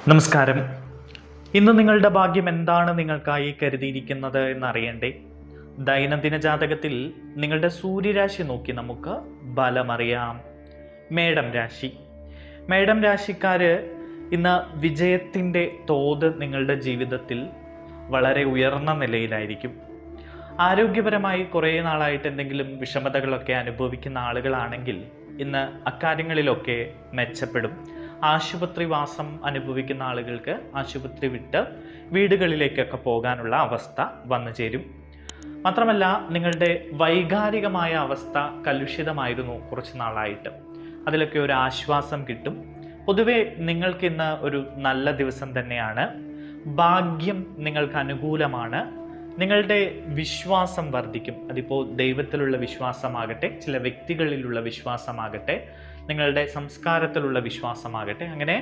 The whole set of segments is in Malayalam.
നമസ്കാരം. ഇന്ന് നിങ്ങളുടെ ഭാഗ്യം എന്താണ് നിങ്ങൾക്കായി കരുതിയിരിക്കുന്നത് എന്നറിയണ്ടേ? ദൈനംദിന ജാതകത്തിൽ നിങ്ങളുടെ സൂര്യരാശി നോക്കി നമുക്ക് ബലമറിയാം. മേടം രാശി. മേടം രാശിക്കാര് ഇന്ന് വിജയത്തിൻ്റെ തോത് നിങ്ങളുടെ ജീവിതത്തിൽ വളരെ ഉയർന്ന നിലയിലായിരിക്കും. ആരോഗ്യപരമായി കുറേ നാളായിട്ട് എന്തെങ്കിലും വിഷമതകളൊക്കെ അനുഭവിക്കുന്ന ആളുകളാണെങ്കിൽ ഇന്ന് അക്കാര്യങ്ങളിലൊക്കെ മെച്ചപ്പെടും. ആശുപത്രി വാസം അനുഭവിക്കുന്ന ആളുകൾക്ക് ആശുപത്രി വിട്ട് വീടുകളിലേക്കൊക്കെ പോകാനുള്ള അവസ്ഥ വന്നു ചേരും. മാത്രമല്ല, നിങ്ങളുടെ വൈകാരികമായ അവസ്ഥ കലുഷിതമായിരുന്നു കുറച്ച് നാളായിട്ട്. അതിലൊക്കെ ഒരു ആശ്വാസം കിട്ടും. പൊതുവെ നിങ്ങൾക്കിന്ന് ഒരു നല്ല ദിവസം തന്നെയാണ്. ഭാഗ്യം നിങ്ങൾക്ക് അനുകൂലമാണ്. നിങ്ങളുടെ വിശ്വാസം വർദ്ധിക്കും. അതിപ്പോൾ ദൈവത്തിലുള്ള വിശ്വാസമാകട്ടെ, ചില വ്യക്തികളിലുള്ള വിശ്വാസമാകട്ടെ, നിങ്ങളുടെ സംസ്കാരത്തിലുള്ള വിശ്വാസമാകട്ടെ, അങ്ങനെ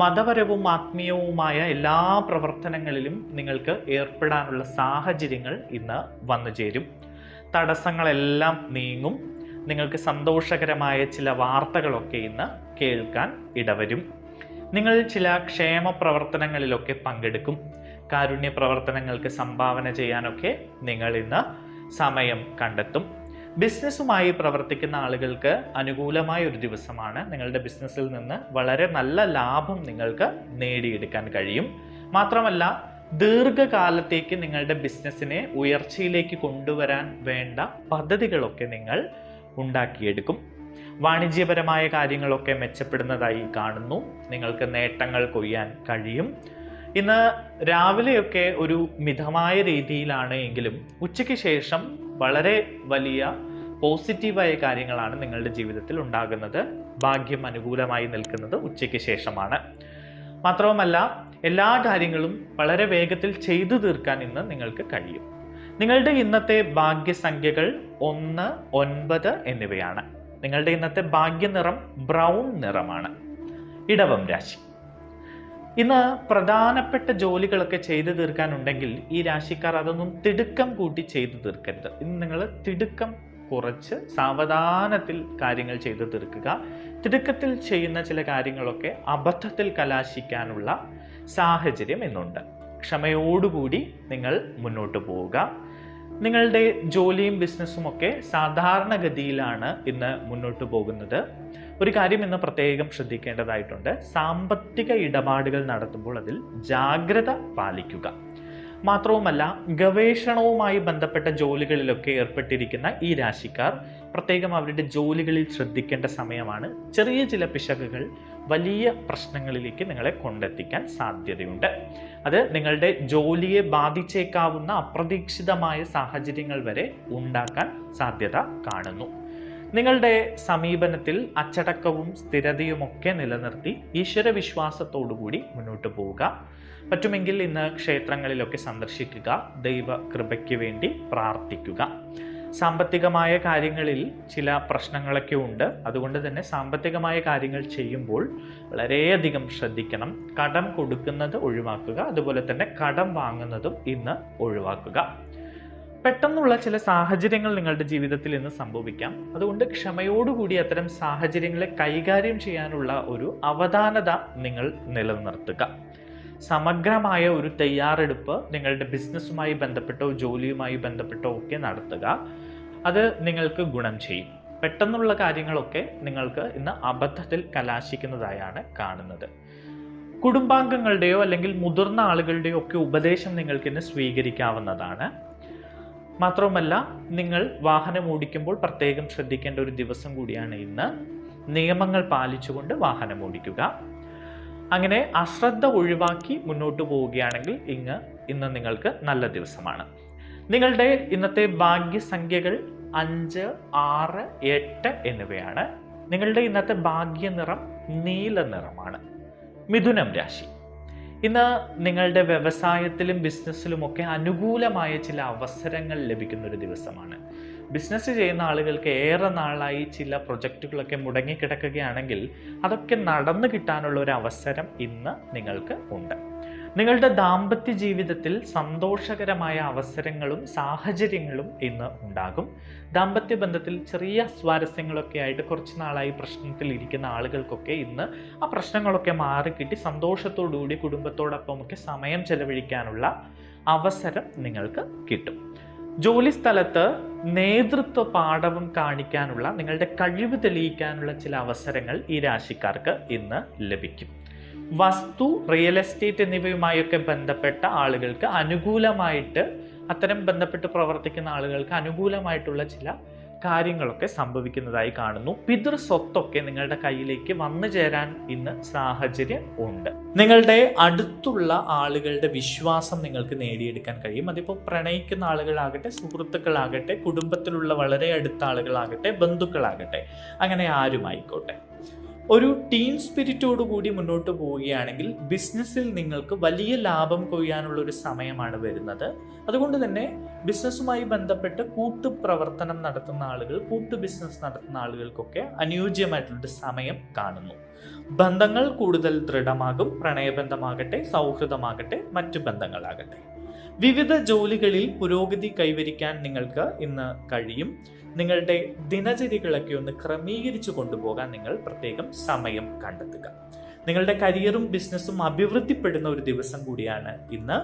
മതപരവും ആത്മീയവുമായ എല്ലാ പ്രവർത്തനങ്ങളിലും നിങ്ങൾക്ക് ഏർപ്പെടാനുള്ള സാഹചര്യങ്ങൾ ഇന്ന് വന്നു ചേരും. തടസ്സങ്ങളെല്ലാം നീങ്ങും. നിങ്ങൾക്ക് സന്തോഷകരമായ ചില വാർത്തകളൊക്കെ ഇന്ന് കേൾക്കാൻ ഇടവരും. നിങ്ങൾ ചില ക്ഷേമ പ്രവർത്തനങ്ങളിലൊക്കെ പങ്കെടുക്കും. കാരുണ്യ പ്രവർത്തനങ്ങൾക്ക് സംഭാവന ചെയ്യാനൊക്കെ നിങ്ങൾ ഇന്ന് സമയം കണ്ടെത്തും. ബിസിനസ്സുമായി പ്രവർത്തിക്കുന്ന ആളുകൾക്ക് അനുകൂലമായ ഒരു ദിവസമാണ്. നിങ്ങളുടെ ബിസിനസ്സിൽ നിന്ന് വളരെ നല്ല ലാഭം നിങ്ങൾക്ക് നേടിയെടുക്കാൻ കഴിയും. മാത്രമല്ല, ദീർഘകാലത്തേക്ക് നിങ്ങളുടെ ബിസിനസ്സിനെ ഉയർച്ചയിലേക്ക് കൊണ്ടുവരാൻ വേണ്ട പദ്ധതികളൊക്കെ നിങ്ങൾ ഉണ്ടാക്കിയെടുക്കും. വാണിജ്യപരമായ കാര്യങ്ങളൊക്കെ മെച്ചപ്പെടുന്നതായി കാണുന്നു. നിങ്ങൾക്ക് നേട്ടങ്ങൾ കൊയ്യാൻ കഴിയും. ഇന്ന് രാവിലെയൊക്കെ ഒരു മിതമായ രീതിയിലാണ് എങ്കിലും ഉച്ചയ്ക്ക് ശേഷം വളരെ വലിയ പോസിറ്റീവായ കാര്യങ്ങളാണ് നിങ്ങളുടെ ജീവിതത്തിൽ ഉണ്ടാകുന്നത്. ഭാഗ്യം അനുകൂലമായി നിൽക്കുന്നത് ഉച്ചയ്ക്ക് ശേഷമാണ്. മാത്രവുമല്ല, എല്ലാ കാര്യങ്ങളും വളരെ വേഗത്തിൽ ചെയ്തു തീർക്കാൻ ഇന്ന് നിങ്ങൾക്ക് കഴിയും. നിങ്ങളുടെ ഇന്നത്തെ ഭാഗ്യസംഖ്യകൾ 1, 9 എന്നിവയാണ്. നിങ്ങളുടെ ഇന്നത്തെ ഭാഗ്യനിറം ബ്രൗൺ നിറമാണ്. ഇടവം രാശി. ഇന്ന് പ്രധാനപ്പെട്ട ജോലികളൊക്കെ ചെയ്തു തീർക്കാനുണ്ടെങ്കിൽ ഈ രാശിക്കാർ അതൊന്നും തിടുക്കം കൂട്ടി ചെയ്തു തീർക്കരുത്. ഇന്ന് നിങ്ങൾ തിടുക്കം കുറച്ച് സാവധാനത്തിൽ കാര്യങ്ങൾ ചെയ്തു തീർക്കുക. തിടുക്കത്തിൽ ചെയ്യുന്ന ചില കാര്യങ്ങളൊക്കെ അബദ്ധത്തിൽ കലാശിക്കാനുള്ള സാഹചര്യം ഇന്നുണ്ട്. ക്ഷമയോടുകൂടി നിങ്ങൾ മുന്നോട്ട് പോവുക. നിങ്ങളുടെ ജോലിയും ബിസിനസ്സും ഒക്കെ സാധാരണഗതിയിലാണ് ഇന്ന് മുന്നോട്ട് പോകുന്നത്. ഒരു കാര്യം ഇന്ന് പ്രത്യേകം ശ്രദ്ധിക്കേണ്ടതായിട്ടുണ്ട്. സാമ്പത്തിക ഇടപാടുകൾ നടത്തുമ്പോൾ അതിൽ ജാഗ്രത പാലിക്കുക. മാത്രവുമല്ല, ഗവേഷണവുമായി ബന്ധപ്പെട്ട ജോലികളിലൊക്കെ ഏർപ്പെട്ടിരിക്കുന്ന ഈ രാശിക്കാർ പ്രത്യേകം അവരുടെ ജോലികളിൽ ശ്രദ്ധിക്കേണ്ട സമയമാണ്. ചെറിയ ചില പിശകുകൾ വലിയ പ്രശ്നങ്ങളിലേക്ക് നിങ്ങളെ കൊണ്ടെത്തിക്കാൻ സാധ്യതയുണ്ട്. അത് നിങ്ങളുടെ ജോലിയെ ബാധിച്ചേക്കാവുന്ന അപ്രതീക്ഷിതമായ സാഹചര്യങ്ങൾ വരെ ഉണ്ടാക്കാൻ സാധ്യത കാണുന്നു. നിങ്ങളുടെ സമീപനത്തിൽ അച്ചടക്കവും സ്ഥിരതയുമൊക്കെ നിലനിർത്തി ഈശ്വരവിശ്വാസത്തോടുകൂടി മുന്നോട്ട് പോവുക. പറ്റുമെങ്കിൽ ഇന്ന് ക്ഷേത്രങ്ങളിലൊക്കെ സന്ദർശിക്കുക. ദൈവ കൃപയ്ക്ക് വേണ്ടി പ്രാർത്ഥിക്കുക. സാമ്പത്തികമായ കാര്യങ്ങളിൽ ചില പ്രശ്നങ്ങളൊക്കെ ഉണ്ട്. അതുകൊണ്ട് തന്നെ സാമ്പത്തികമായ കാര്യങ്ങൾ ചെയ്യുമ്പോൾ വളരെയധികം ശ്രദ്ധിക്കണം. കടം കൊടുക്കുന്നത് ഒഴിവാക്കുക. അതുപോലെ തന്നെ കടം വാങ്ങുന്നതും ഇന്ന് ഒഴിവാക്കുക. പെട്ടെന്നുള്ള ചില സാഹചര്യങ്ങൾ നിങ്ങളുടെ ജീവിതത്തിൽ ഇന്ന് സംഭവിക്കാം. അതുകൊണ്ട് ക്ഷമയോടുകൂടി അത്തരം സാഹചര്യങ്ങളെ കൈകാര്യം ചെയ്യാനുള്ള ഒരു അവധാനത നിങ്ങൾ നിലനിർത്തുക. സമഗ്രമായ ഒരു തയ്യാറെടുപ്പ് നിങ്ങളുടെ ബിസിനസ്സുമായി ബന്ധപ്പെട്ടോ ജോലിയുമായി ബന്ധപ്പെട്ടോ ഒക്കെ നടത്തുക. അത് നിങ്ങൾക്ക് ഗുണം ചെയ്യും. പെട്ടെന്നുള്ള കാര്യങ്ങളൊക്കെ നിങ്ങൾക്ക് ഇന്ന് അബദ്ധത്തിൽ കലാശിക്കുന്നതായാണ് കാണുന്നത്. കുടുംബാംഗങ്ങളുടെയോ അല്ലെങ്കിൽ മുതിർന്ന ആളുകളുടെയോ ഒക്കെ ഉപദേശം നിങ്ങൾക്ക് ഇന്ന് സ്വീകരിക്കാവുന്നതാണ്. മാത്രവുമല്ല, നിങ്ങൾ വാഹനം ഓടിക്കുമ്പോൾ പ്രത്യേകം ശ്രദ്ധിക്കേണ്ട ഒരു ദിവസം കൂടിയാണ് ഇന്ന്. നിയമങ്ങൾ പാലിച്ചുകൊണ്ട് വാഹനം ഓടിക്കുക. അങ്ങനെ അശ്രദ്ധ ഒഴിവാക്കി മുന്നോട്ട് പോവുകയാണെങ്കിൽ ഇന്ന് നിങ്ങൾക്ക് നല്ല ദിവസമാണ്. നിങ്ങളുടെ ഇന്നത്തെ ഭാഗ്യസംഖ്യകൾ 5, 6, 8 എന്നിവയാണ്. നിങ്ങളുടെ ഇന്നത്തെ ഭാഗ്യനിറം നീല നിറമാണ്. മിഥുനം രാശി. ഇന്ന് നിങ്ങളുടെ വ്യവസായത്തിലും ബിസിനസ്സിലുമൊക്കെ അനുകൂലമായ ചില അവസരങ്ങൾ ലഭിക്കുന്ന ഒരു ദിവസമാണ്. ബിസിനസ് ചെയ്യുന്ന ആളുകൾക്ക് ഏറെ നാളായി ചില പ്രൊജക്റ്റുകളൊക്കെ മുടങ്ങിക്കിടക്കുകയാണെങ്കിൽ അതൊക്കെ നടന്നു കിട്ടാനുള്ള ഒരു അവസരം ഇന്ന് നിങ്ങൾക്ക് ഉണ്ട്. നിങ്ങളുടെ ദാമ്പത്യ ജീവിതത്തിൽ സന്തോഷകരമായ അവസരങ്ങളും സാഹചര്യങ്ങളും ഇന്ന് ഉണ്ടാകും. ദാമ്പത്യ ബന്ധത്തിൽ ചെറിയ സ്വാരസ്യങ്ങളൊക്കെ ആയിട്ട് കുറച്ച് നാളായി പ്രശ്നത്തിൽ ഇരിക്കുന്ന ആളുകൾക്കൊക്കെ ഇന്ന് ആ പ്രശ്നങ്ങളൊക്കെ മാറിക്കിട്ടി സന്തോഷത്തോടുകൂടി കുടുംബത്തോടൊപ്പമൊക്കെ സമയം ചെലവഴിക്കാനുള്ള അവസരം നിങ്ങൾക്ക് കിട്ടും. ജോലി സ്ഥലത്ത് നേതൃത്വ പാഠവും കാണിക്കാനുള്ള, നിങ്ങളുടെ കഴിവ് തെളിയിക്കാനുള്ള ചില അവസരങ്ങൾ ഈ രാശിക്കാർക്ക് ഇന്ന് ലഭിക്കും. വസ്തു, റിയൽ എസ്റ്റേറ്റ് എന്നിവയുമായൊക്കെ ബന്ധപ്പെട്ട ആളുകൾക്ക് അനുകൂലമായിട്ട്, അത്തരം ബന്ധപ്പെട്ട് പ്രവർത്തിക്കുന്ന ആളുകൾക്ക് അനുകൂലമായിട്ടുള്ള ചില കാര്യങ്ങളൊക്കെ സംഭവിക്കുന്നതായി കാണുന്നു. പിതൃ സ്വത്തൊക്കെ നിങ്ങളുടെ കയ്യിലേക്ക് വന്നു ചേരാൻ ഇന്ന് സാഹചര്യം ഉണ്ട്. നിങ്ങളുടെ അടുത്തുള്ള ആളുകളുടെ വിശ്വാസം നിങ്ങൾക്ക് നേടിയെടുക്കാൻ കഴിയും. അതിപ്പോൾ പ്രണയിക്കുന്ന ആളുകളാകട്ടെ, സുഹൃത്തുക്കളാകട്ടെ, കുടുംബത്തിലുള്ള വളരെ അടുത്ത ആളുകളാകട്ടെ, ബന്ധുക്കളാകട്ടെ, അങ്ങനെ ആരുമായിക്കോട്ടെ. ഒരു ടീം സ്പിരിറ്റോടു കൂടി മുന്നോട്ട് പോവുകയാണെങ്കിൽ ബിസിനസ്സിൽ നിങ്ങൾക്ക് വലിയ ലാഭം കൊയ്യാനുള്ള ഒരു സമയമാണ് വരുന്നത്. അതുകൊണ്ട് തന്നെ ബിസിനസ്സുമായി ബന്ധപ്പെട്ട് കൂട്ടുപ്രവർത്തനം നടത്തുന്ന ആളുകൾ, കൂട്ടു ബിസിനസ് നടത്തുന്ന ആളുകൾക്കൊക്കെ അനുയോജ്യമായിട്ടുള്ളൊരു സമയം കാണുന്നു. ബന്ധങ്ങൾ കൂടുതൽ ദൃഢമാകും. പ്രണയബന്ധമാകട്ടെ, സൗഹൃദമാകട്ടെ, മറ്റു ബന്ധങ്ങളാകട്ടെ. വിവിധ ജോലികളിൽ പുരോഗതി കൈവരിക്കാൻ നിങ്ങൾക്ക് ഇന്ന് കഴിയും. നിങ്ങളുടെ ദിനചര്യകളൊക്കെ ഒന്ന് ക്രമീകരിച്ചു കൊണ്ടുപോകാൻ നിങ്ങൾ പ്രത്യേകം സമയം കണ്ടെത്തുക. നിങ്ങളുടെ കരിയറും ബിസിനസ്സും അഭിവൃദ്ധിപ്പെടുന്ന ഒരു ദിവസം കൂടിയാണ് ഇന്ന്.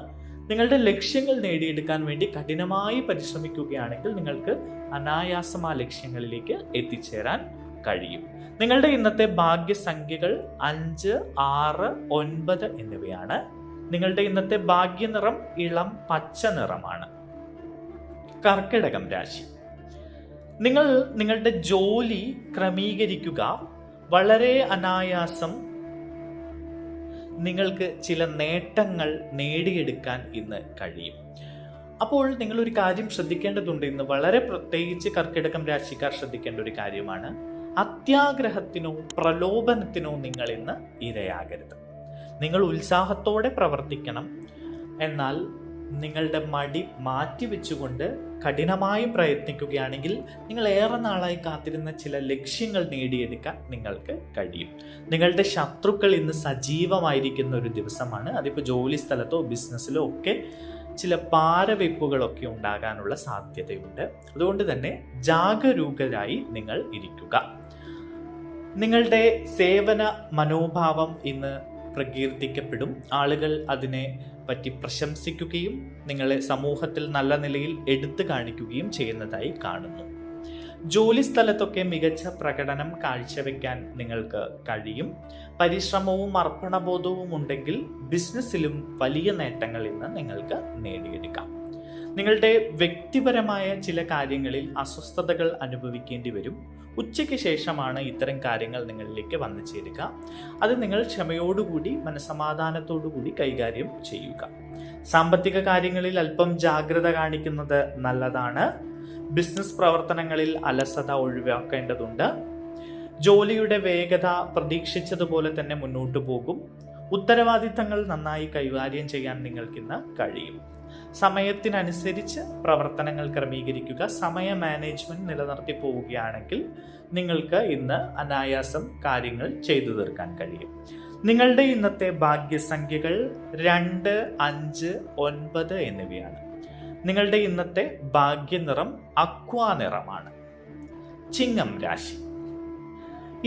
നിങ്ങളുടെ ലക്ഷ്യങ്ങൾ നേടിയെടുക്കാൻ വേണ്ടി കഠിനമായി പരിശ്രമിക്കുകയാണെങ്കിൽ നിങ്ങൾക്ക് അനായാസം ആ ലക്ഷ്യങ്ങളിലേക്ക് എത്തിച്ചേരാൻ കഴിയും. നിങ്ങളുടെ ഇന്നത്തെ ഭാഗ്യസംഖ്യകൾ 5, 6, 9 എന്നിവയാണ്. നിങ്ങളുടെ ഇന്നത്തെ ഭാഗ്യനിറം ഇളം പച്ച നിറമാണ്. കർക്കിടകം രാശി. നിങ്ങൾ നിങ്ങളുടെ ജോലി ക്രമീകരിക്കുക. വളരെ അനായാസം നിങ്ങൾക്ക് ചില നേട്ടങ്ങൾ നേടിയെടുക്കാൻ ഇന്ന് കഴിയും. അപ്പോൾ നിങ്ങളൊരു കാര്യം ശ്രദ്ധിക്കേണ്ടതുണ്ട്. ഇന്ന് വളരെ പ്രത്യേകിച്ച് കർക്കിടകം രാശിക്കാർ ശ്രദ്ധിക്കേണ്ട ഒരു കാര്യമാണ്, അത്യാഗ്രഹത്തിനോ പ്രലോഭനത്തിനോ നിങ്ങൾ ഇന്ന് ഇരയാകരുത്. നിങ്ങൾ ഉത്സാഹത്തോടെ പ്രവർത്തിക്കണം. എന്നാൽ നിങ്ങളുടെ മടി മാറ്റിവെച്ചുകൊണ്ട് കഠിനമായി പ്രയത്നിക്കുകയാണെങ്കിൽ നിങ്ങൾ ഏറെ നാളായി കാത്തിരുന്ന ചില ലക്ഷ്യങ്ങൾ നേടിയെടുക്കാൻ നിങ്ങൾക്ക് കഴിയും. നിങ്ങളുടെ ശത്രുക്കൾ ഇന്ന് സജീവമായിരിക്കുന്ന ഒരു ദിവസമാണ്. അതിപ്പോൾ ജോലി സ്ഥലത്തോ ബിസിനസ്സിലോ ഒക്കെ ചില പാരവെപ്പുകളൊക്കെ ഉണ്ടാകാനുള്ള സാധ്യതയുണ്ട്. അതുകൊണ്ട് തന്നെ ജാഗരൂകരായി നിങ്ങൾ ഇരിക്കുക. നിങ്ങളുടെ സേവന മനോഭാവം ഇന്ന് പ്രകീർത്തിക്കപ്പെടും. ആളുകൾ അതിനെ പറ്റി പ്രശംസിക്കുകയും നിങ്ങളെ സമൂഹത്തിൽ നല്ല നിലയിൽ എടുത്തു കാണിക്കുകയും ചെയ്യുന്നതായി കാണുന്നു. ജോലി സ്ഥലത്തൊക്കെ മികച്ച പ്രകടനം കാഴ്ചവെക്കാൻ നിങ്ങൾക്ക് കഴിയും. പരിശ്രമവും അർപ്പണബോധവും ഉണ്ടെങ്കിൽ ബിസിനസ്സിലും വലിയ നേട്ടങ്ങൾ ഇന്ന് നിങ്ങൾക്ക് നേടിയെടുക്കാം. നിങ്ങളുടെ വ്യക്തിപരമായ ചില കാര്യങ്ങളിൽ അസ്വസ്ഥതകൾ അനുഭവിക്കേണ്ടി വരും. ഉച്ചയ്ക്ക് ശേഷമാണ് ഇത്തരം കാര്യങ്ങൾ നിങ്ങളിലേക്ക് വന്നു ചേരുക. അത് നിങ്ങൾ ക്ഷമയോടുകൂടി മനസമാധാനത്തോടുകൂടി കൈകാര്യം ചെയ്യുക. സാമ്പത്തിക കാര്യങ്ങളിൽ അല്പം ജാഗ്രത കാണിക്കുന്നത് നല്ലതാണ്. ബിസിനസ് പ്രവർത്തനങ്ങളിൽ അലസത ഒഴിവാക്കേണ്ടതുണ്ട്. ജോലിയുടെ വേഗത പ്രതീക്ഷിച്ചതുപോലെ തന്നെ മുന്നോട്ട് പോകും. ഉത്തരവാദിത്തങ്ങൾ നന്നായി കൈകാര്യം ചെയ്യാൻ നിങ്ങൾക്കിന്ന് കഴിയും. സമയത്തിനനുസരിച്ച് പ്രവർത്തനങ്ങൾ ക്രമീകരിക്കുക. സമയ മാനേജ്മെന്റ് നിലനിർത്തി പോവുകയാണെങ്കിൽ നിങ്ങൾക്ക് ഇന്ന് അനായാസം കാര്യങ്ങൾ ചെയ്തു തീർക്കാൻ കഴിയും. നിങ്ങളുടെ ഇന്നത്തെ ഭാഗ്യസംഖ്യകൾ 2, 5, 9 എന്നിവയാണ്. നിങ്ങളുടെ ഇന്നത്തെ ഭാഗ്യനിറം അക്വാ നിറമാണ്. ചിങ്ങം രാശി.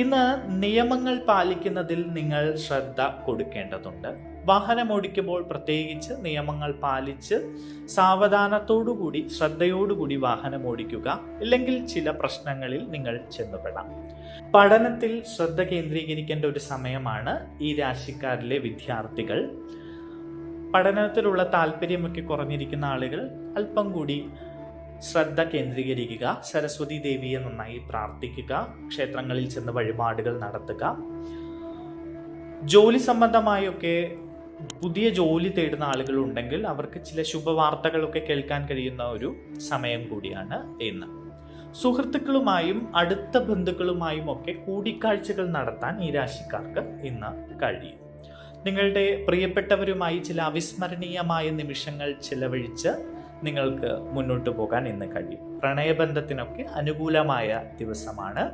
ഇന്ന് നിയമങ്ങൾ പാലിക്കുന്നതിൽ നിങ്ങൾ ശ്രദ്ധ കൊടുക്കേണ്ടതുണ്ട്. വാഹനം ഓടിക്കുമ്പോൾ പ്രത്യേകിച്ച് നിയമങ്ങൾ പാലിച്ച് സാവധാനത്തോടുകൂടി ശ്രദ്ധയോടുകൂടി വാഹനം ഓടിക്കുക. ഇല്ലെങ്കിൽ ചില പ്രശ്നങ്ങളിൽ നിങ്ങൾ ചെന്നുപെടാം. പഠനത്തിൽ ശ്രദ്ധ കേന്ദ്രീകരിക്കേണ്ട ഒരു സമയമാണ് ഈ രാശിക്കാരിലെ വിദ്യാർത്ഥികൾ. പഠനത്തിലുള്ള താല്പര്യമൊക്കെ കുറഞ്ഞിരിക്കുന്ന ആളുകൾ അല്പം കൂടി ശ്രദ്ധ കേന്ദ്രീകരിക്കുക. സരസ്വതി ദേവിയെ നന്നായി പ്രാർത്ഥിക്കുക. ക്ഷേത്രങ്ങളിൽ ചെന്ന് വഴിപാടുകൾ നടത്തുക. ജോലി സംബന്ധമായൊക്കെ പുതിയ ജോലി തേടുന്ന ആളുകൾ ഉണ്ടെങ്കിൽ അവർക്ക് ചില ശുഭവാർത്തകളൊക്കെ കേൾക്കാൻ കഴിയുന്ന ഒരു സമയം കൂടിയാണ് ഇന്ന്. സുഹൃത്തുക്കളുമായും അടുത്ത ബന്ധുക്കളുമായും ഒക്കെ കൂടിക്കാഴ്ചകൾ നടത്താൻ ഈ രാശിക്കാർക്ക് ഇന്ന് കഴിയും. നിങ്ങളുടെ പ്രിയപ്പെട്ടവരുമായി ചില അവിസ്മരണീയമായ നിമിഷങ്ങൾ ചിലവഴിച്ച് നിങ്ങൾക്ക് മുന്നോട്ട് പോകാൻ ഇന്ന് കഴിയും. പ്രണയബന്ധത്തിനൊക്കെ അനുകൂലമായ ദിവസമാണ്.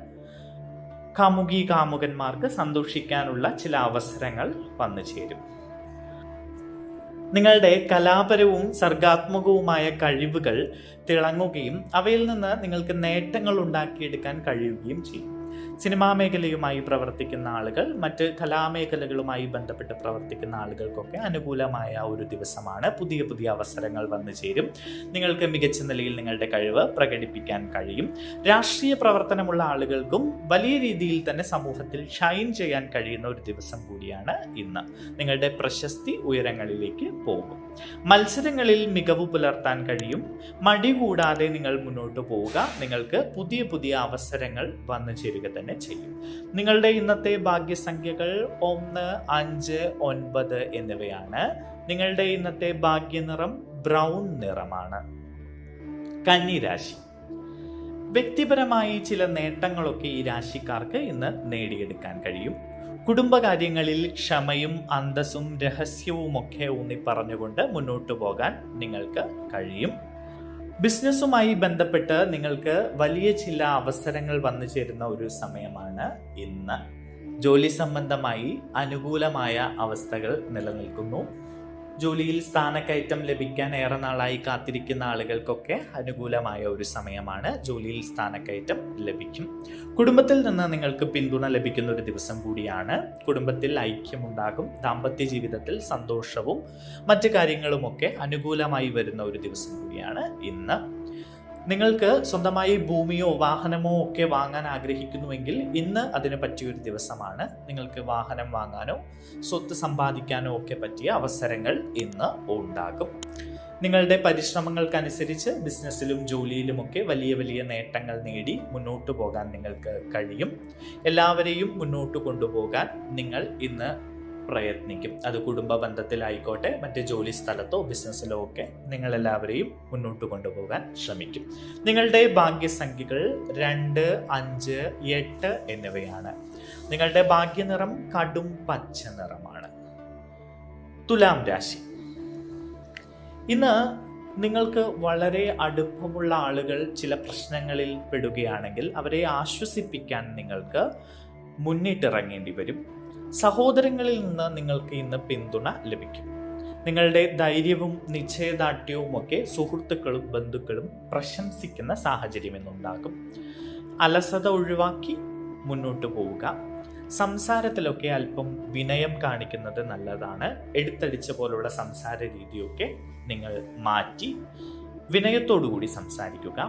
കാമുകി കാമുകന്മാർക്ക് സന്തോഷിക്കാനുള്ള ചില അവസരങ്ങൾ വന്നു ചേരും. നിങ്ങളുടെ കലാപരവും സർഗാത്മകവുമായ കഴിവുകൾ തിളങ്ങുകയും അവയിൽ നിന്ന് നിങ്ങൾക്ക് നേട്ടങ്ങൾ ഉണ്ടാക്കിയെടുക്കാൻ കഴിയുകയും ചെയ്യും. സിനിമാ മേഖലയുമായി പ്രവർത്തിക്കുന്ന ആളുകൾ, മറ്റ് കലാമേഖലകളുമായി ബന്ധപ്പെട്ട് പ്രവർത്തിക്കുന്ന ആളുകൾക്കൊക്കെ അനുകൂലമായ ഒരു ദിവസമാണ്. പുതിയ പുതിയ അവസരങ്ങൾ വന്നു ചേരും. നിങ്ങൾക്ക് മികച്ച നിലയിൽ നിങ്ങളുടെ കഴിവ് പ്രകടിപ്പിക്കാൻ കഴിയും. രാഷ്ട്രീയ പ്രവർത്തനമുള്ള ആളുകൾക്കും വലിയ രീതിയിൽ തന്നെ സമൂഹത്തിൽ ഷൈൻ ചെയ്യാൻ കഴിയുന്ന ഒരു ദിവസം കൂടിയാണ് ഇന്ന്. നിങ്ങളുടെ പ്രശസ്തി ഉയരങ്ങളിലേക്ക് പോകും. മത്സരങ്ങളിൽ മികവ് പുലർത്താൻ കഴിയും. മടി കൂടാതെ നിങ്ങൾ മുന്നോട്ട് പോവുക. നിങ്ങൾക്ക് പുതിയ പുതിയ അവസരങ്ങൾ വന്നു ചേരുക തന്നെ ചെയ്യും. നിങ്ങളുടെ ഇന്നത്തെ ഭാഗ്യസംഖ്യകൾ 1, 5, 9 എന്നിവയാണ്. നിങ്ങളുടെ ഇന്നത്തെ ഭാഗ്യനിറം ബ്രൗൺ നിറമാണ്. കന്നി രാശി. വ്യക്തിപരമായി ചില നേട്ടങ്ങളൊക്കെ ഈ രാശിക്കാർക്ക് ഇന്ന് നേടിയെടുക്കാൻ കഴിയും. കുടുംബകാര്യങ്ങളിൽ ക്ഷമയും അന്തസ്സും രഹസ്യവുമൊക്കെ ഊന്നി പറഞ്ഞുകൊണ്ട് മുന്നോട്ട് പോകാൻ നിങ്ങൾക്ക് കഴിയും. ബിസിനസ്സുമായി ബന്ധപ്പെട്ട് നിങ്ങൾക്ക് വലിയ ചില അവസരങ്ങൾ വന്നു ചേരുന്ന ഒരു സമയമാണ് ഇന്ന്. ജോലി സംബന്ധമായി അനുകൂലമായ അവസ്ഥകൾ നിലനിൽക്കുന്നു. ജോലിയിൽ സ്ഥാനക്കയറ്റം ലഭിക്കാൻ ഏറെ നാളായി കാത്തിരിക്കുന്ന ആളുകൾക്കൊക്കെ അനുകൂലമായ ഒരു സമയമാണ്. ജോലിയിൽ സ്ഥാനക്കയറ്റം ലഭിക്കും. കുടുംബത്തിൽ നിന്ന് നിങ്ങൾക്ക് പിന്തുണ ലഭിക്കുന്ന ഒരു ദിവസം കൂടിയാണ്. കുടുംബത്തിൽ ഐക്യമുണ്ടാകും. ദാമ്പത്യ ജീവിതത്തിൽ സന്തോഷവും മറ്റു കാര്യങ്ങളുമൊക്കെ അനുകൂലമായി വരുന്ന ഒരു ദിവസം കൂടിയാണ് ഇന്ന്. നിങ്ങൾക്ക് സ്വന്തമായി ഭൂമിയോ വാഹനമോ ഒക്കെ വാങ്ങാൻ ആഗ്രഹിക്കുന്നുവെങ്കിൽ ഇന്ന് അതിന് പറ്റിയൊരു ദിവസമാണ്. നിങ്ങൾക്ക് വാഹനം വാങ്ങാനോ സ്വത്ത് സമ്പാദിക്കാനോ ഒക്കെ പറ്റിയ അവസരങ്ങൾ ഇന്ന് ഉണ്ടാകും. നിങ്ങളുടെ പരിശ്രമങ്ങൾക്കനുസരിച്ച് ബിസിനസ്സിലും ജോലിയിലുമൊക്കെ വലിയ വലിയ നേട്ടങ്ങൾ നേടി മുന്നോട്ട് പോകാൻ നിങ്ങൾക്ക് കഴിയും. എല്ലാവരെയും മുന്നോട്ട് കൊണ്ടുപോകാൻ നിങ്ങൾ ഇന്ന് പ്രയത്നിക്കും. അത് കുടുംബ ബന്ധത്തിലായിക്കോട്ടെ, മറ്റ് ജോലി സ്ഥലത്തോ ബിസിനസ്സിലോ ഒക്കെ നിങ്ങളെല്ലാവരെയും മുന്നോട്ട് കൊണ്ടുപോകാൻ ശ്രമിക്കും. നിങ്ങളുടെ ഭാഗ്യസംഖ്യകൾ 2, 5, 8 എന്നിവയാണ്. നിങ്ങളുടെ ഭാഗ്യനിറം കടും പച്ച നിറമാണ്. തുലാം രാശി. ഇന്ന് നിങ്ങൾക്ക് വളരെ അടുപ്പമുള്ള ആളുകൾ ചില പ്രശ്നങ്ങളിൽ പെടുകയാണെങ്കിൽ അവരെ ആശ്വസിപ്പിക്കാൻ നിങ്ങൾക്ക് മുന്നിട്ടിറങ്ങേണ്ടി വരും. സഹോദരങ്ങളിൽ നിന്ന് നിങ്ങൾക്ക് ഇന്ന് പിന്തുണ ലഭിക്കും. നിങ്ങളുടെ ധൈര്യവും നിശ്ചയദാർഢ്യവും ഒക്കെ സുഹൃത്തുക്കളും ബന്ധുക്കളും പ്രശംസിക്കുന്ന സാഹചര്യം ഇന്നുണ്ടാകും. അലസത ഒഴിവാക്കി മുന്നോട്ട് പോവുക. സംസാരത്തിലൊക്കെ അല്പം വിനയം കാണിക്കുന്നത് നല്ലതാണ്. എടുത്തടിച്ച പോലുള്ള സംസാര രീതിയൊക്കെ നിങ്ങൾ മാറ്റി വിനയത്തോടുകൂടി സംസാരിക്കുക.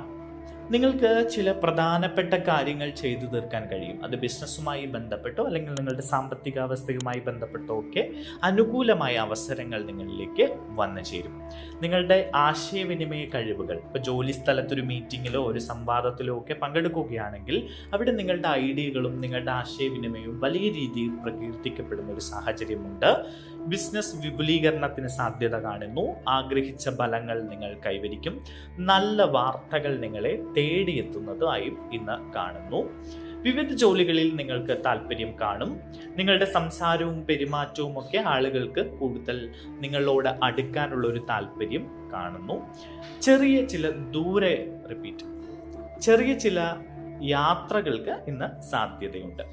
നിങ്ങൾക്ക് ചില പ്രധാനപ്പെട്ട കാര്യങ്ങൾ ചെയ്തു തീർക്കാൻ കഴിയും. അത് ബിസിനസ്സുമായി ബന്ധപ്പെട്ടോ അല്ലെങ്കിൽ നിങ്ങളുടെ സാമ്പത്തികാവസ്ഥയുമായി ബന്ധപ്പെട്ടോ ഒക്കെ അനുകൂലമായ അവസരങ്ങൾ നിങ്ങളിലേക്ക് വന്നു ചേരും. നിങ്ങളുടെ ആശയവിനിമയ കഴിവുകൾ, ഇപ്പോൾ ജോലി സ്ഥലത്തൊരു മീറ്റിങ്ങിലോ ഒരു സംവാദത്തിലോ ഒക്കെ പങ്കെടുക്കുകയാണെങ്കിൽ അവിടെ നിങ്ങളുടെ ഐഡിയകളും നിങ്ങളുടെ ആശയവിനിമയവും വലിയ രീതിയിൽ പ്രകീർത്തിക്കപ്പെടുന്ന ഒരു സാഹചര്യമുണ്ട്. ബിസിനസ് വിപുലീകരണത്തിന് സാധ്യത കാണുന്നു. ആഗ്രഹിച്ച ഫലങ്ങൾ നിങ്ങൾ കൈവരിക്കും. നല്ല വാർത്തകൾ നിങ്ങളെ തേടിയെത്തുന്നതായും ഇന്ന് കാണുന്നു. വിവിധ ജോലികളിൽ നിങ്ങൾക്ക് താല്പര്യം കാണും. നിങ്ങളുടെ സംസാരവും പെരുമാറ്റവും ഒക്കെ ആളുകൾക്ക് കൂടുതൽ നിങ്ങളോട് അടുക്കാനുള്ള ഒരു താല്പര്യം കാണുന്നു. ചെറിയ ചില യാത്രകൾക്ക് ഇന്ന് സാധ്യതയുണ്ട്.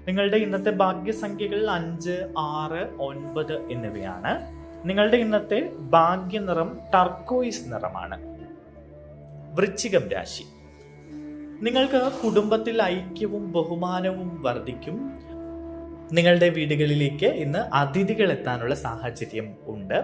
നിങ്ങളുടെ ഇന്നത്തെ ഭാഗ്യസംഖ്യകൾ 5, 6, 9 എന്നിവയാണ്. നിങ്ങളുടെ ഇന്നത്തെ ഭാഗ്യനിറം ടർക്കോയിസ് നിറമാണ്. വൃശ്ചികം രാശി. നിങ്ങൾക്ക് കുടുംബത്തിൽ ഐക്യവും ബഹുമാനവും വർദ്ധിക്കും. നിങ്ങളുടെ വീടുകളിലേക്ക് ഇന്ന് അതിഥികൾ എത്താനുള്ള സാഹചര്യം ഉണ്ട്.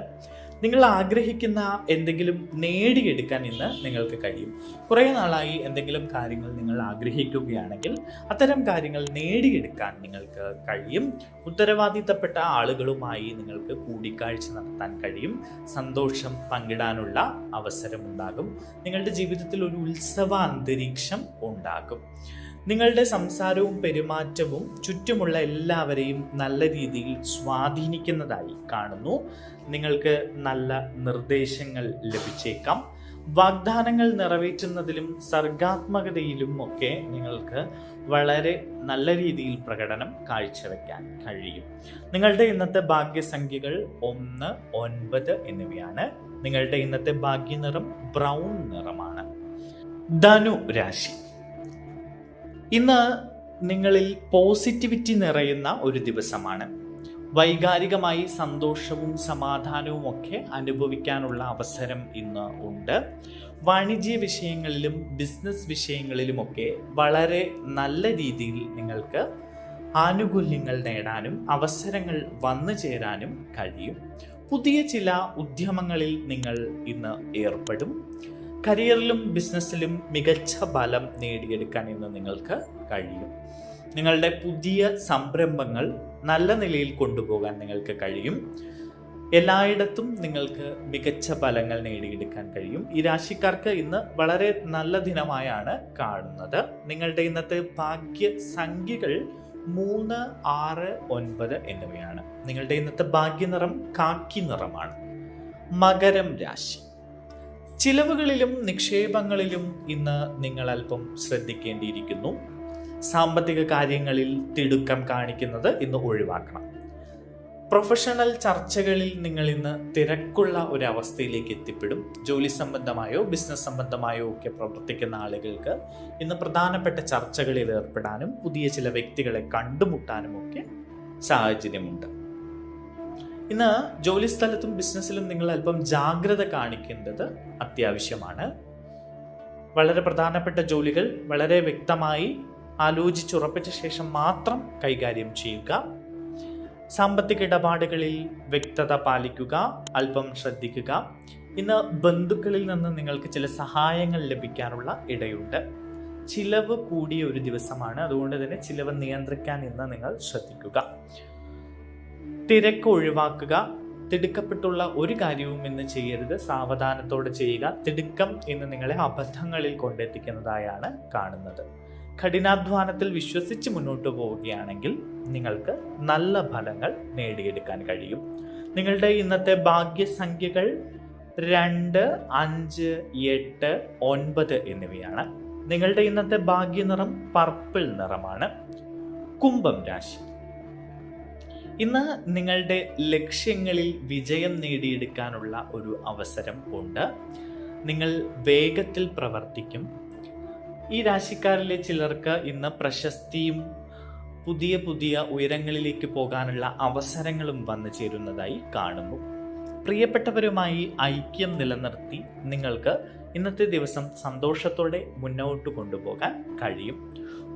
നിങ്ങൾ ആഗ്രഹിക്കുന്ന എന്തെങ്കിലും നേടിയെടുക്കാൻ ഇന്ന് നിങ്ങൾക്ക് കഴിയും. കുറേ നാളായി എന്തെങ്കിലും കാര്യങ്ങൾ നിങ്ങൾ ആഗ്രഹിക്കുകയാണെങ്കിൽ അത്തരം കാര്യങ്ങൾ നേടിയെടുക്കാൻ നിങ്ങൾക്ക് കഴിയും. ഉത്തരവാദിത്തപ്പെട്ട ആളുകളുമായി നിങ്ങൾക്ക് കൂടിക്കാഴ്ച നടത്താൻ കഴിയും. സന്തോഷം പങ്കിടാനുള്ള അവസരമുണ്ടാകും. നിങ്ങളുടെ ജീവിതത്തിൽ ഒരു ഉത്സവ അന്തരീക്ഷം ഉണ്ടാകും. നിങ്ങളുടെ സംസാരവും പെരുമാറ്റവും ചുറ്റുമുള്ള എല്ലാവരെയും നല്ല രീതിയിൽ സ്വാധീനിക്കുന്നതായി കാണുന്നു. നിങ്ങൾക്ക് നല്ല നിർദ്ദേശങ്ങൾ ലഭിച്ചേക്കാം. വാഗ്ദാനങ്ങൾ നിറവേറ്റുന്നതിലും സർഗാത്മകതയിലും ഒക്കെ നിങ്ങൾക്ക് വളരെ നല്ല രീതിയിൽ പ്രകടനം കാഴ്ചവെക്കാൻ കഴിയും. നിങ്ങളുടെ ഇന്നത്തെ ഭാഗ്യസംഖ്യകൾ 1, 9 എന്നിവയാണ്. നിങ്ങളുടെ ഇന്നത്തെ ഭാഗ്യനിറം ബ്രൗൺ നിറമാണ്. ധനു രാശി. ഇന്ന് നിങ്ങളിൽ പോസിറ്റിവിറ്റി നിറയുന്ന ഒരു ദിവസമാണ്. വൈകാരികമായി സന്തോഷവും സമാധാനവും ഒക്കെ അനുഭവിക്കാനുള്ള അവസരം ഇന്ന് ഉണ്ട്. വാണിജ്യ വിഷയങ്ങളിലും ബിസിനസ് വിഷയങ്ങളിലുമൊക്കെ വളരെ നല്ല രീതിയിൽ നിങ്ങൾക്ക് ആനുകൂല്യങ്ങൾ നേടാനും അവസരങ്ങൾ വന്നു ചേരാനും കഴിയും. പുതിയ ചില ഉദ്യമങ്ങളിൽ നിങ്ങൾ ഇന്ന് ഏർപ്പെടും. കരിയറിലും ബിസിനസ്സിലും മികച്ച ഫലം നേടിയെടുക്കാൻ ഇന്ന് നിങ്ങൾക്ക് കഴിയും. നിങ്ങളുടെ പുതിയ സംരംഭങ്ങൾ നല്ല നിലയിൽ കൊണ്ടുപോകാൻ നിങ്ങൾക്ക് കഴിയും. എല്ലായിടത്തും നിങ്ങൾക്ക് മികച്ച ഫലങ്ങൾ നേടിയെടുക്കാൻ കഴിയും. ഈ രാശിക്കാർക്ക് ഇന്ന് വളരെ നല്ല ദിനമായാണ് കാണുന്നത്. നിങ്ങളുടെ ഇന്നത്തെ ഭാഗ്യ സംഖ്യകൾ 3, 6, 9 എന്നിവയാണ്. നിങ്ങളുടെ ഇന്നത്തെ ഭാഗ്യനിറം കാക്കി നിറമാണ്. മകരം രാശി. ചിലവുകളിലും നിക്ഷേപങ്ങളിലും ഇന്ന് നിങ്ങൾ അല്പം ശ്രദ്ധിക്കേണ്ടിയിരിക്കുന്നു. സാമ്പത്തിക കാര്യങ്ങളിൽ തിടുക്കം കാണിക്കുന്നത് ഇന്ന് ഒഴിവാക്കണം. പ്രൊഫഷണൽ ചർച്ചകളിൽ നിങ്ങൾ ഇന്ന് തിരക്കുള്ള ഒരു അവസ്ഥയിലേക്ക് എത്തിപ്പെടും. ജോലി സംബന്ധമായോ ബിസിനസ് സംബന്ധമായോ ഒക്കെ പ്രവർത്തിക്കുന്ന ആളുകൾക്ക് ഇന്ന് പ്രധാനപ്പെട്ട ചർച്ചകളിൽ ഏർപ്പെടാനും പുതിയ ചില വ്യക്തികളെ കണ്ടുമുട്ടാനും ഒക്കെ സാഹചര്യമുണ്ട്. ഇന്ന് ജോലി സ്ഥലത്തും ബിസിനസ്സിലും നിങ്ങൾ അല്പം ജാഗ്രത കാണിക്കേണ്ടത് അത്യാവശ്യമാണ്. വളരെ പ്രധാനപ്പെട്ട ജോലികൾ വളരെ വ്യക്തമായി ആലോചിച്ചുറപ്പിച്ച ശേഷം മാത്രം കൈകാര്യം ചെയ്യുക. സാമ്പത്തിക ഇടപാടുകളിൽ വ്യക്തത പാലിക്കുക, അല്പം ശ്രദ്ധിക്കുക. ഇന്ന് ബന്ധുക്കളിൽ നിന്ന് നിങ്ങൾക്ക് ചില സഹായങ്ങൾ ലഭിക്കാനുള്ള ഇടയുണ്ട്. ചിലവ് കൂടിയ ഒരു ദിവസമാണ്, അതുകൊണ്ട് തന്നെ ചിലവ് നിയന്ത്രിക്കാൻ ഇന്ന് നിങ്ങൾ ശ്രദ്ധിക്കുക. തിരക്ക് ഒഴിവാക്കുക. തിടുക്കപ്പെട്ടുള്ള ഒരു കാര്യവും ഇന്ന് ചെയ്യരുത്. സാവധാനത്തോടെ ചെയ്യുക. തിടുക്കം ഇന്ന് നിങ്ങളെ അബദ്ധങ്ങളിൽ കൊണ്ടെത്തിക്കുന്നതായാണ് കാണുന്നത്. കഠിനാധ്വാനത്തിൽ വിശ്വസിച്ച് മുന്നോട്ട് പോവുകയാണെങ്കിൽ നിങ്ങൾക്ക് നല്ല ഫലങ്ങൾ നേടിയെടുക്കാൻ കഴിയും. നിങ്ങളുടെ ഇന്നത്തെ ഭാഗ്യസംഖ്യകൾ 2, 5, 8, 9 എന്നിവയാണ്. നിങ്ങളുടെ ഇന്നത്തെ ഭാഗ്യനിറം പർപ്പിൾ നിറമാണ്. കുംഭം രാശി. ഇന്ന് നിങ്ങളുടെ ലക്ഷ്യങ്ങളിൽ വിജയം നേടിയെടുക്കാനുള്ള ഒരു അവസരം ഉണ്ട്. നിങ്ങൾ വേഗത്തിൽ പ്രവർത്തിക്കും. ഈ രാശിക്കാരിലെ ചിലർക്ക് ഇന്ന് പ്രശസ്തിയും പുതിയ പുതിയ ഉയരങ്ങളിലേക്ക് പോകാനുള്ള അവസരങ്ങളും വന്നു ചേരുന്നതായി കാണുന്നു. പ്രിയപ്പെട്ടവരുമായി ഐക്യം നിലനിർത്തി നിങ്ങൾക്ക് ഇന്നത്തെ ദിവസം സന്തോഷത്തോടെ മുന്നോട്ട് കൊണ്ടുപോകാൻ കഴിയും.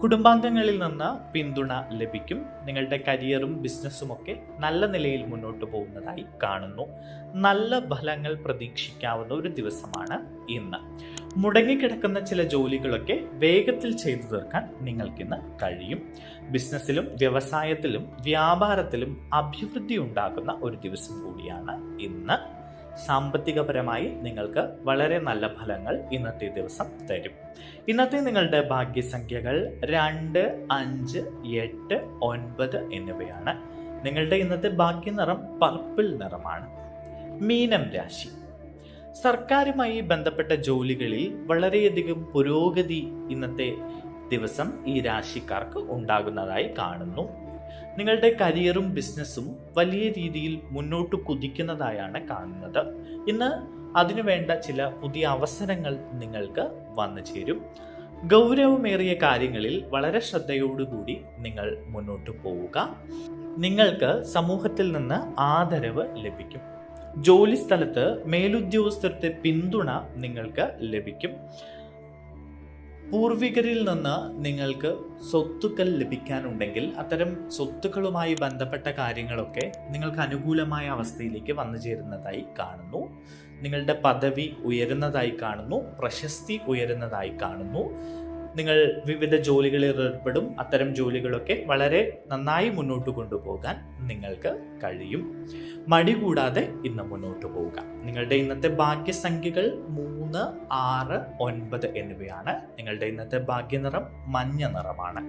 കുടുംബാംഗങ്ങളിൽ നിന്ന് പിന്തുണ ലഭിക്കും. നിങ്ങളുടെ കരിയറും ബിസിനസ്സും ഒക്കെ നല്ല നിലയിൽ മുന്നോട്ട് പോകുന്നതായി കാണുന്നു. നല്ല ഫലങ്ങൾ പ്രതീക്ഷിക്കാവുന്ന ഒരു ദിവസമാണ് ഇന്ന്. മുടങ്ങിക്കിടക്കുന്ന ചില ജോലികളൊക്കെ വേഗത്തിൽ ചെയ്തു തീർക്കാൻ നിങ്ങൾക്കിന്ന് കഴിയും. ബിസിനസ്സിലും വ്യവസായത്തിലും വ്യാപാരത്തിലും അഭിവൃദ്ധി ഉണ്ടാകുന്ന ഒരു ദിവസം കൂടിയാണ് ഇന്ന്. സാമ്പത്തികപരമായി നിങ്ങൾക്ക് വളരെ നല്ല ഫലങ്ങൾ ഇന്നത്തെ ദിവസം തരും. ഇന്നത്തെ നിങ്ങളുടെ ഭാഗ്യസംഖ്യകൾ 2, 5, 8, 9 എന്നിവയാണ്. നിങ്ങളുടെ ഇന്നത്തെ ഭാഗ്യനിറം പർപ്പിൾ നിറമാണ്. മീനം രാശി. സർക്കാരുമായി ബന്ധപ്പെട്ട ജോലികളിൽ വളരെയധികം പുരോഗതി ഇന്നത്തെ ദിവസം ഈ രാശിക്കാർക്ക് ഉണ്ടാകുന്നതായി കാണുന്നു. നിങ്ങളുടെ കരിയറും ബിസിനസ്സും വലിയ രീതിയിൽ മുന്നോട്ട് കുതിക്കുന്നതായാണ് കാണുന്നത്. ഇന്ന് അതിനുവേണ്ട ചില പുതിയ അവസരങ്ങൾ നിങ്ങൾക്ക് വന്നു ചേരും. ഗൗരവമേറിയ കാര്യങ്ങളിൽ വളരെ ശ്രദ്ധയോടുകൂടി നിങ്ങൾ മുന്നോട്ട് പോവുക. നിങ്ങൾക്ക് സമൂഹത്തിൽ നിന്ന് ആദരവ് ലഭിക്കും. ജോലി സ്ഥലത്ത് മേലുദ്യോഗസ്ഥരുടെ പിന്തുണ നിങ്ങൾക്ക് ലഭിക്കും. പൂർവികരിൽ നിന്ന് നിങ്ങൾക്ക് സ്വത്തുക്കൾ ലഭിക്കാനുണ്ടെങ്കിൽ അത്തരം സ്വത്തുക്കളുമായി ബന്ധപ്പെട്ട കാര്യങ്ങളൊക്കെ നിങ്ങൾക്ക് അനുകൂലമായ അവസ്ഥയിലേക്ക് വന്നു ചേരുന്നതായി കാണുന്നു. നിങ്ങളുടെ പദവി ഉയരുന്നതായി കാണുന്നു. പ്രശസ്തി ഉയരുന്നതായി കാണുന്നു. നിങ്ങൾ വിവിധ ജോലികളിൽ ഏർപ്പെടും. അത്തരം ജോലികളൊക്കെ വളരെ നന്നായി മുന്നോട്ട് കൊണ്ടുപോകാൻ നിങ്ങൾക്ക് കഴിയും. മടി കൂടാതെ ഇന്ന് മുന്നോട്ട് പോവുക. നിങ്ങളുടെ ഇന്നത്തെ ഭാഗ്യസംഖ്യകൾ 3, 6, 9 എന്നിവയാണ്. നിങ്ങളുടെ ഇന്നത്തെ ഭാഗ്യനിറം മഞ്ഞ നിറമാണ്.